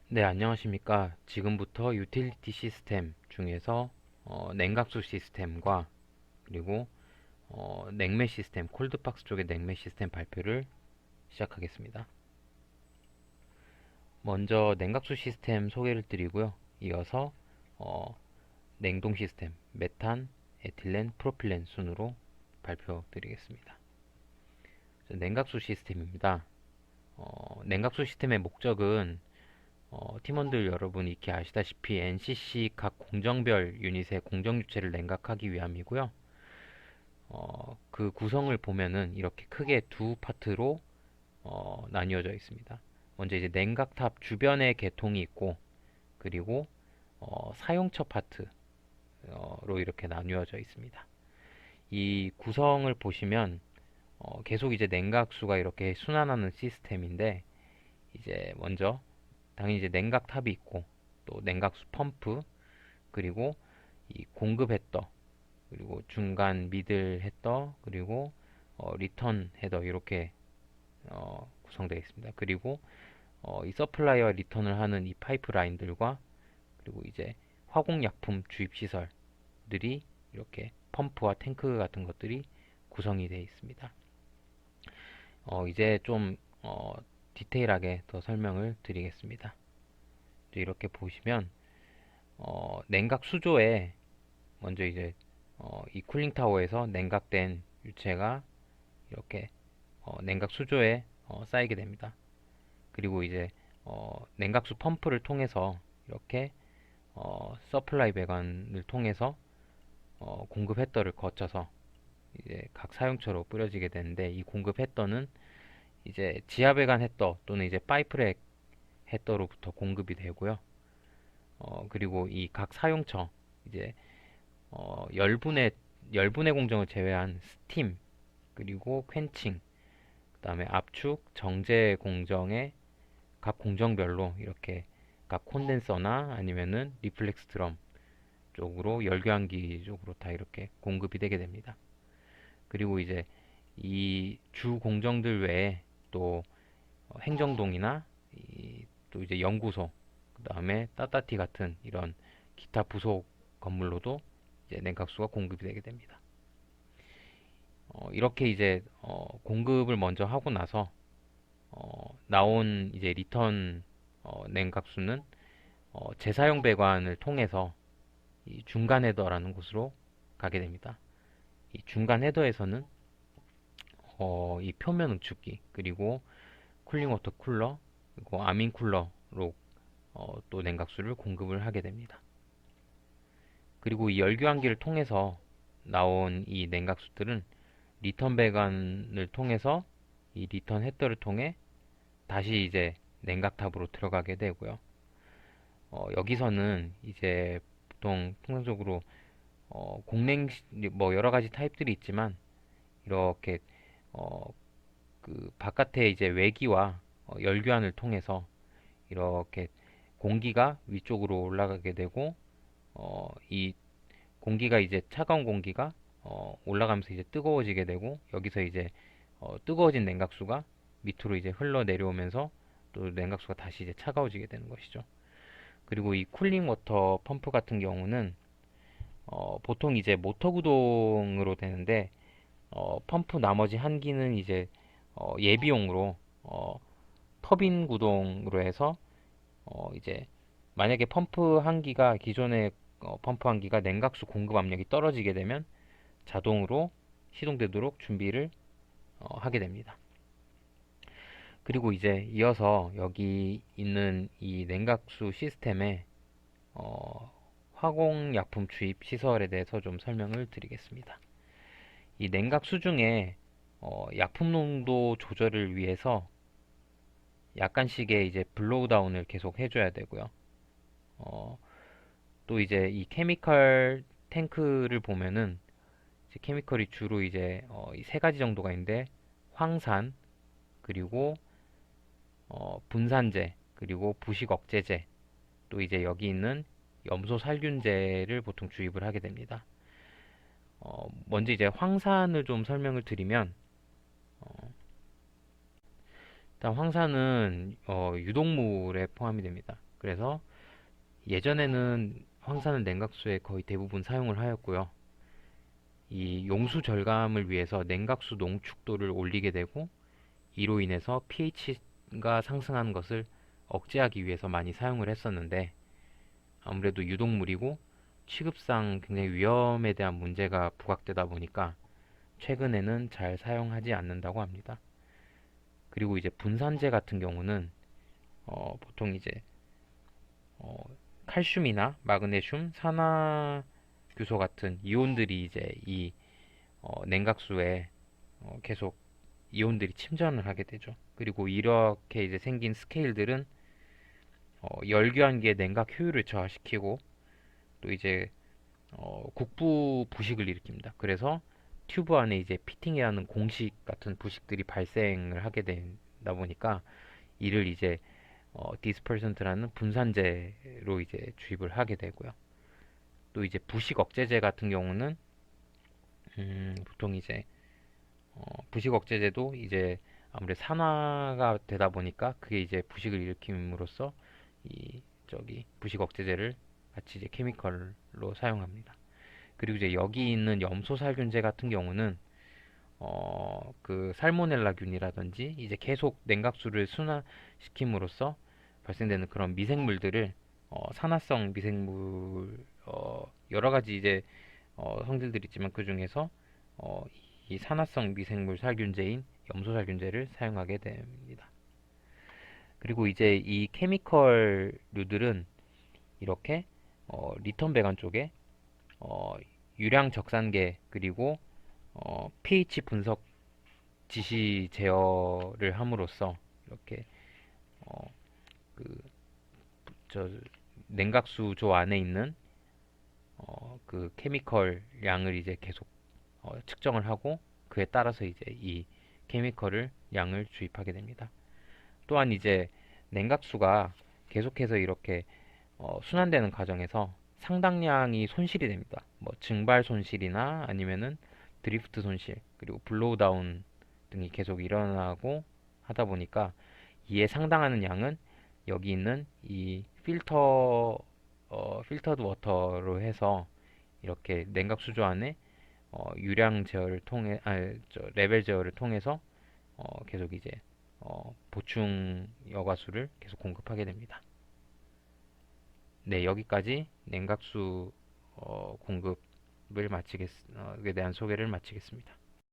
네, 안녕하십니까. 지금부터 유틸리티 시스템 중에서 냉각수 시스템과 그리고 냉매 시스템, 콜드박스 쪽의 냉매 시스템 발표를 시작하겠습니다. 먼저 냉각수 시스템 소개를 드리고요. 이어서 어, 냉동 시스템, 메탄, 에틸렌, 프로필렌 순으로 발표드리겠습니다. 냉각수 시스템입니다. 냉각수 시스템의 목적은 팀원들 여러분 익히 아시다시피 NCC 각 공정별 유닛의 공정 유체를 냉각하기 위함이고요. 그 구성을 보면은 이렇게 크게 두 파트로 나뉘어져 있습니다. 먼저 이제 냉각탑 주변에 개통이 있고, 그리고 사용처 파트로 이렇게 나뉘어져 있습니다. 이 구성을 보시면 계속 이제 냉각수가 이렇게 순환하는 시스템인데, 이제 먼저 당연히 이제 냉각탑이 있고, 또 냉각수 펌프, 그리고 이 공급 헤더, 그리고 중간 미들 헤더, 그리고 리턴 헤더 이렇게 구성되어 있습니다. 그리고 이 서플라이와 리턴을 하는 이 파이프 라인들과, 그리고 이제 화공약품 주입 시설들이 이렇게 펌프와 탱크 같은 것들이 구성이 되어 있습니다. 이제 좀 디테일하게 더 설명을 드리겠습니다. 이렇게 보시면 냉각 수조에 먼저 이제 이 쿨링 타워에서 냉각된 유체가 이렇게 냉각 수조에 쌓이게 됩니다. 그리고 이제 냉각수 펌프를 통해서 이렇게 서플라이 배관을 통해서 공급 헤더를 거쳐서 이제 각 사용처로 뿌려지게 되는데, 이 공급 헤더는 이제 지하 배관 헤더 또는 이제 파이프렉 헤더로부터 공급이 되고요. 그리고 이 각 사용처 이제 열분의 공정을 제외한 스팀, 그리고 퀸칭, 그다음에 압축, 정제 공정의 각 공정별로 이렇게 각 콘덴서나 아니면은 리플렉스 드럼 쪽으로 열교환기 쪽으로 다 이렇게 공급이 되게 됩니다. 그리고 이제 이 주 공정들 외에 또 행정동이나 또 이제 연구소, 그다음에 따따티 같은 이런 기타 부속 건물로도 이제 냉각수가 공급이 되게 됩니다. 이렇게 이제 공급을 먼저 하고 나서 나온 이제 리턴 냉각수는 재사용 배관을 통해서 이 중간 헤더라는 곳으로 가게 됩니다. 이 중간 헤더에서는 이 표면 응축기, 그리고 쿨링 워터 쿨러, 그리고 아민 쿨러로 또 냉각수를 공급을 하게 됩니다. 그리고 이 열교환기를 통해서 나온 이 냉각수들은 리턴 배관을 통해서 이 리턴 헤더를 통해 다시 이제 냉각탑으로 들어가게 되고요. 여기서는 이제 보통 통상적으로 공냉 뭐 여러 가지 타입들이 있지만, 이렇게 어, 그 바깥에 이제 외기와 열교환을 통해서 이렇게 공기가 위쪽으로 올라가게 되고, 이 공기가 이제 차가운 공기가 올라가면서 이제 뜨거워지게 되고, 여기서 이제 뜨거워진 냉각수가 밑으로 이제 흘러 내려오면서 또 냉각수가 다시 이제 차가워지게 되는 것이죠. 그리고 이 쿨링 워터 펌프 같은 경우는 보통 이제 모터 구동으로 되는데, 펌프 나머지 한 기는 이제 예비용으로 터빈 구동으로 해서 이제 만약에 펌프 한 기가 기존의 펌프 한 기가 냉각수 공급 압력이 떨어지게 되면 자동으로 시동되도록 준비를 하게 됩니다. 그리고 이제 이어서 여기 있는 이 냉각수 시스템의 화공약품 주입 시설에 대해서 좀 설명을 드리겠습니다. 이 냉각수 중에 약품 농도 조절을 위해서 약간씩의 이제 블로우 다운을 계속 해줘야 되고요. 어, 또 이제 이 케미컬 탱크를 보면은 이제 케미컬이 주로 이제 이세 가지 정도가 있는데, 황산, 그리고 분산제, 그리고 부식 억제제, 또 이제 여기 있는 염소 살균제를 보통 주입을 하게 됩니다. 먼저 이제 황산을 좀 설명을 드리면, 일단 황산은 유독물에 포함이 됩니다. 그래서 예전에는 황산을 냉각수에 거의 대부분 사용을 하였고요. 이 용수 절감을 위해서 냉각수 농축도를 올리게 되고 이로 인해서 pH가 상승하는 것을 억제하기 위해서 많이 사용을 했었는데 아무래도 유독물이고 취급상 굉장히 위험에 대한 문제가 부각되다 보니까 최근에는 잘 사용하지 않는다고 합니다. 그리고 이제 분산제 같은 경우는 보통 이제 어, 칼슘이나 마그네슘, 산화규소 같은 이온들이 이제 이 냉각수에 계속 이온들이 침전을 하게 되죠. 그리고 이렇게 이제 생긴 스케일들은 열교환기의 냉각 효율을 저하시키고 또 이제 국부 부식을 일으킵니다. 그래서 튜브 안에 이제 피팅해야 하는 공식 같은 부식들이 발생을 하게 되다 보니까 이를 이제 디스퍼센트라는 분산제로 이제 주입을 하게 되고요. 또 이제 부식 억제제 같은 경우는 보통 이제 부식 억제제도 이제 아무래도 산화가 되다 보니까 그게 이제 부식을 일으킴으로써 이 저기 부식 억제제를 같이 이제 케미컬로 사용합니다. 그리고 이제 여기 있는 염소 살균제 같은 경우는 그 살모넬라균이라든지 이제 계속 냉각수를 순환시킴으로써 발생되는 그런 미생물들을 산화성 미생물 여러 가지 이제 성질들이 있지만 그 중에서 어, 이 산화성 미생물 살균제인 염소 살균제를 사용하게 됩니다. 그리고 이제 이 케미컬류들은 이렇게 리턴 배관 쪽에 어, 유량 적산계 그리고 pH 분석 지시 제어를 함으로써 이렇게 어, 그, 저 냉각수조 안에 있는 그 케미컬 양을 이제 계속 측정을 하고 그에 따라서 이제 이 케미컬을 양을 주입하게 됩니다. 또한 이제 냉각수가 계속해서 이렇게 순환되는 과정에서 상당량이 손실이 됩니다. 뭐 증발 손실이나 아니면은 드리프트 손실 그리고 블로우 다운 등이 계속 일어나고 하다 보니까 이에 상당하는 양은 여기 있는 이 필터드 워터로 해서 이렇게 냉각 수조 안에 유량 제어를 통해 레벨 제어를 통해서 계속 이제 보충 여과수를 계속 공급하게 됩니다. 네, 여기까지 냉각수 공급을 에 대한 소개를 마치겠습니다.